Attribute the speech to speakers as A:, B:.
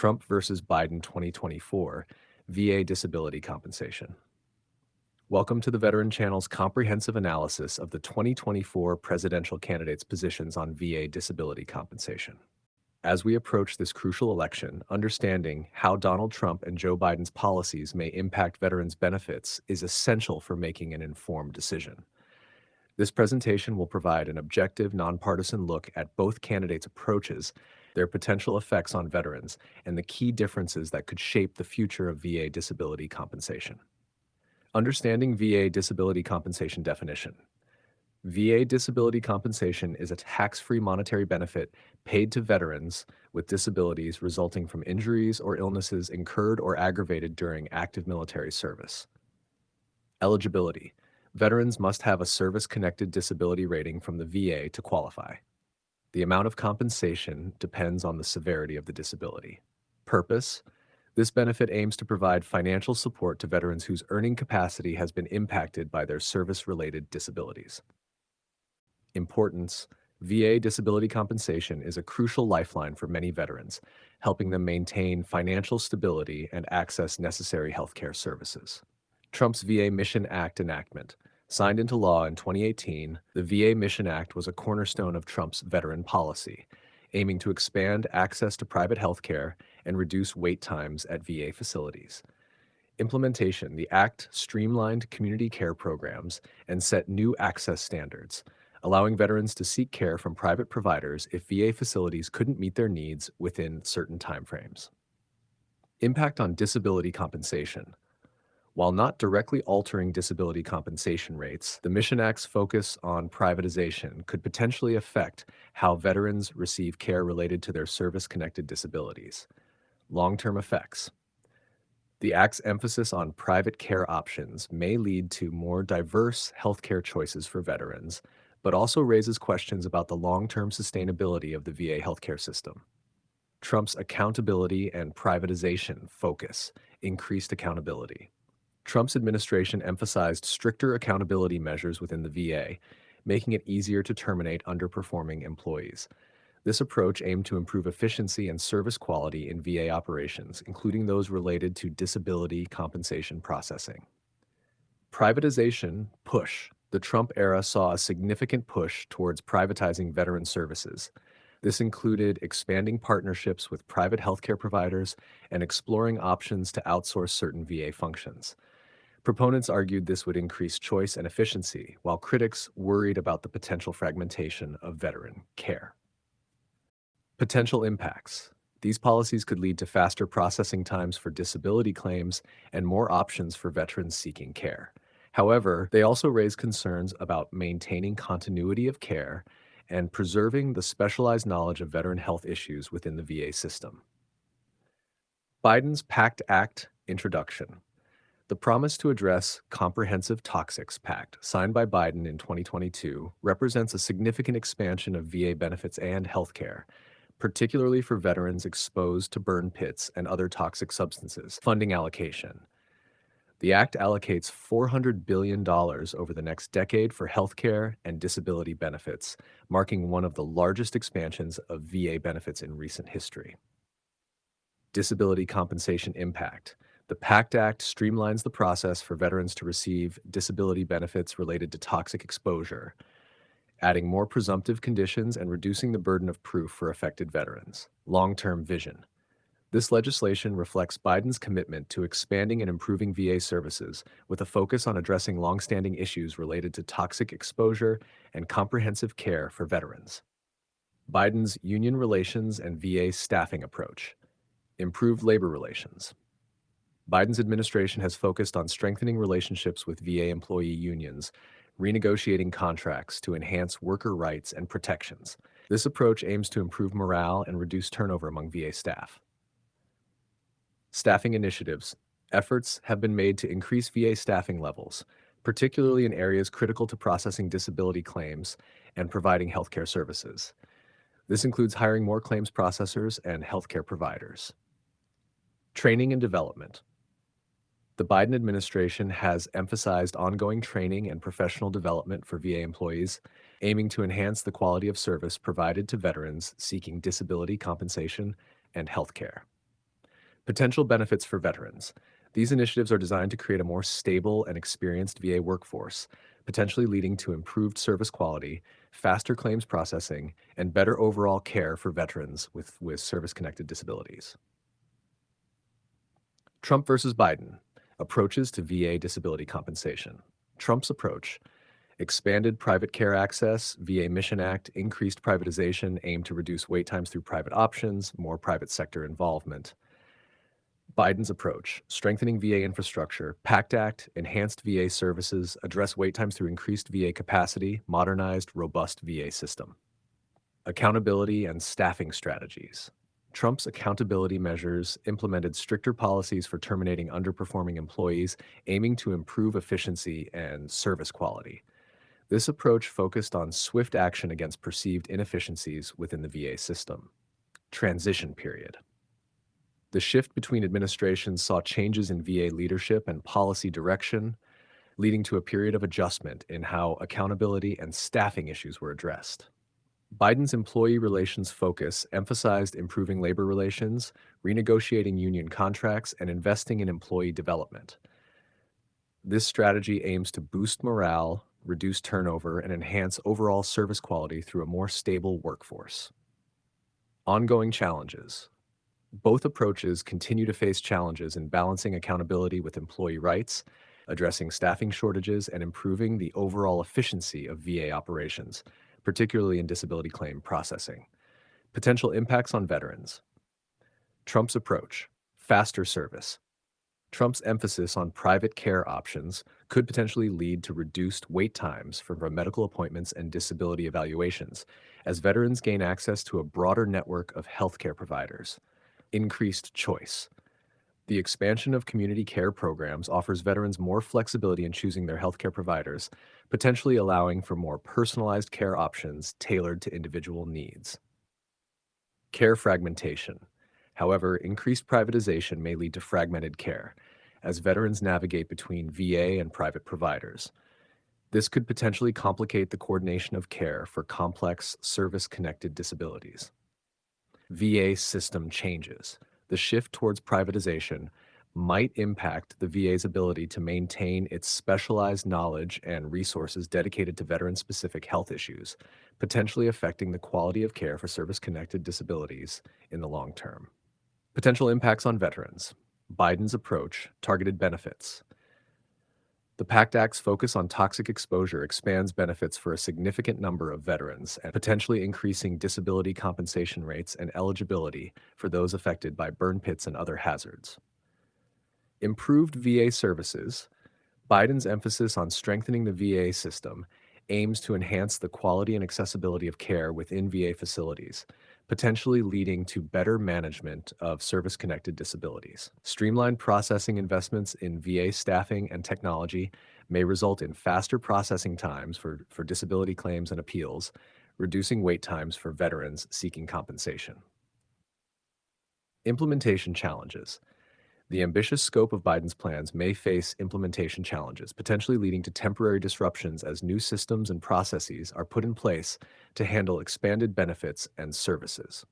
A: Trump versus Biden 2024, VA disability compensation. Welcome to the Veteran Channel's comprehensive analysis of the 2024 presidential candidates' positions on VA disability compensation. As we approach this crucial election, understanding how Donald Trump and Joe Biden's policies may impact veterans' benefits is essential for making an informed decision. This presentation will provide an objective, nonpartisan look at both candidates' approaches, their potential effects on veterans, and the key differences that could shape the future of VA disability compensation. Understanding VA disability compensation definition. VA disability compensation is a tax-free monetary benefit paid to veterans with disabilities resulting from injuries or illnesses incurred or aggravated during active military service. Eligibility. Veterans must have a service-connected disability rating from the VA to qualify. The amount of compensation depends on the severity of the disability. Purpose. This benefit aims to provide financial support to veterans whose earning capacity has been impacted by their service-related disabilities. Importance. VA disability compensation is a crucial lifeline for many veterans, helping them maintain financial stability and access necessary healthcare services. Trump's VA Mission Act enactment. Signed into law in 2018, the VA Mission Act was a cornerstone of Trump's veteran policy, aiming to expand access to private healthcare and reduce wait times at VA facilities. Implementation. The Act streamlined community care programs and set new access standards, allowing veterans to seek care from private providers if VA facilities couldn't meet their needs within certain timeframes. Impact on disability compensation. While not directly altering disability compensation rates, the Mission Act's focus on privatization could potentially affect how veterans receive care related to their service-connected disabilities. Long-term effects. The Act's emphasis on private care options may lead to more diverse healthcare choices for veterans, but also raises questions about the long-term sustainability of the VA healthcare system. Trump's accountability and privatization focus. Increased accountability. Trump's administration emphasized stricter accountability measures within the VA, making it easier to terminate underperforming employees. This approach aimed to improve efficiency and service quality in VA operations, including those related to disability compensation processing. Privatization push. The Trump era saw a significant push towards privatizing veteran services. This included expanding partnerships with private healthcare providers and exploring options to outsource certain VA functions. Proponents argued this would increase choice and efficiency, while critics worried about the potential fragmentation of veteran care. Potential impacts. These policies could lead to faster processing times for disability claims and more options for veterans seeking care. However, they also raise concerns about maintaining continuity of care and preserving the specialized knowledge of veteran health issues within the VA system. Biden's PACT Act introduction. The promise to address Comprehensive Toxics Pact, signed by Biden in 2022, represents a significant expansion of VA benefits and healthcare, particularly for veterans exposed to burn pits and other toxic substances. Funding allocation. The Act allocates $400 billion over the next decade for healthcare and disability benefits, marking one of the largest expansions of VA benefits in recent history. Disability compensation impact. The PACT Act streamlines the process for veterans to receive disability benefits related to toxic exposure, adding more presumptive conditions and reducing the burden of proof for affected veterans. Long-term vision. This legislation reflects Biden's commitment to expanding and improving VA services with a focus on addressing longstanding issues related to toxic exposure and comprehensive care for veterans. Biden's union relations and VA staffing approach. Improved labor relations. Biden's administration has focused on strengthening relationships with VA employee unions, renegotiating contracts to enhance worker rights and protections. This approach aims to improve morale and reduce turnover among VA staff. Staffing initiatives. Efforts have been made to increase VA staffing levels, particularly in areas critical to processing disability claims and providing healthcare services. This includes hiring more claims processors and healthcare providers. Training and development. The Biden administration has emphasized ongoing training and professional development for VA employees, aiming to enhance the quality of service provided to veterans seeking disability compensation and health care. Potential benefits for veterans. These initiatives are designed to create a more stable and experienced VA workforce, potentially leading to improved service quality, faster claims processing, and better overall care for veterans with service-connected disabilities. Trump versus Biden. Approaches to VA disability compensation. Trump's approach: expanded private care access, VA Mission Act, increased privatization aimed to reduce wait times through private options, more private sector involvement. Biden's approach: strengthening VA infrastructure, PACT Act, enhanced VA services, address wait times through increased VA capacity, modernized, robust VA system. Accountability and staffing strategies. Trump's accountability measures implemented stricter policies for terminating underperforming employees, aiming to improve efficiency and service quality. This approach focused on swift action against perceived inefficiencies within the VA system. Transition period. The shift between administrations saw changes in VA leadership and policy direction, leading to a period of adjustment in how accountability and staffing issues were addressed. Biden's employee relations focus emphasized improving labor relations, renegotiating union contracts, and investing in employee development. This strategy aims to boost morale, reduce turnover, and enhance overall service quality through a more stable workforce. Ongoing challenges. Both approaches continue to face challenges in balancing accountability with employee rights, addressing staffing shortages, and improving the overall efficiency of VA operations, particularly in disability claim processing. Potential impacts on veterans. Trump's approach: faster service. Trump's emphasis on private care options could potentially lead to reduced wait times for medical appointments and disability evaluations, as veterans gain access to a broader network of healthcare providers. Increased choice. The expansion of community care programs offers veterans more flexibility in choosing their healthcare providers, potentially allowing for more personalized care options tailored to individual needs. Care fragmentation. However, increased privatization may lead to fragmented care, as veterans navigate between VA and private providers. This could potentially complicate the coordination of care for complex, service-connected disabilities. VA system changes. The shift towards privatization might impact the VA's ability to maintain its specialized knowledge and resources dedicated to veteran-specific health issues, potentially affecting the quality of care for service-connected disabilities in the long term. Potential impacts on veterans. Biden's approach: targeted benefits. The PACT Act's focus on toxic exposure expands benefits for a significant number of veterans and potentially increasing disability compensation rates and eligibility for those affected by burn pits and other hazards. Improved VA services. Biden's emphasis on strengthening the VA system aims to enhance the quality and accessibility of care within VA facilities, potentially leading to better management of service-connected disabilities. Streamlined processing investments in VA staffing and technology may result in faster processing times for disability claims and appeals, reducing wait times for veterans seeking compensation. Implementation challenges. The ambitious scope of Biden's plans may face implementation challenges, potentially leading to temporary disruptions as new systems and processes are put in place to handle expanded benefits and services.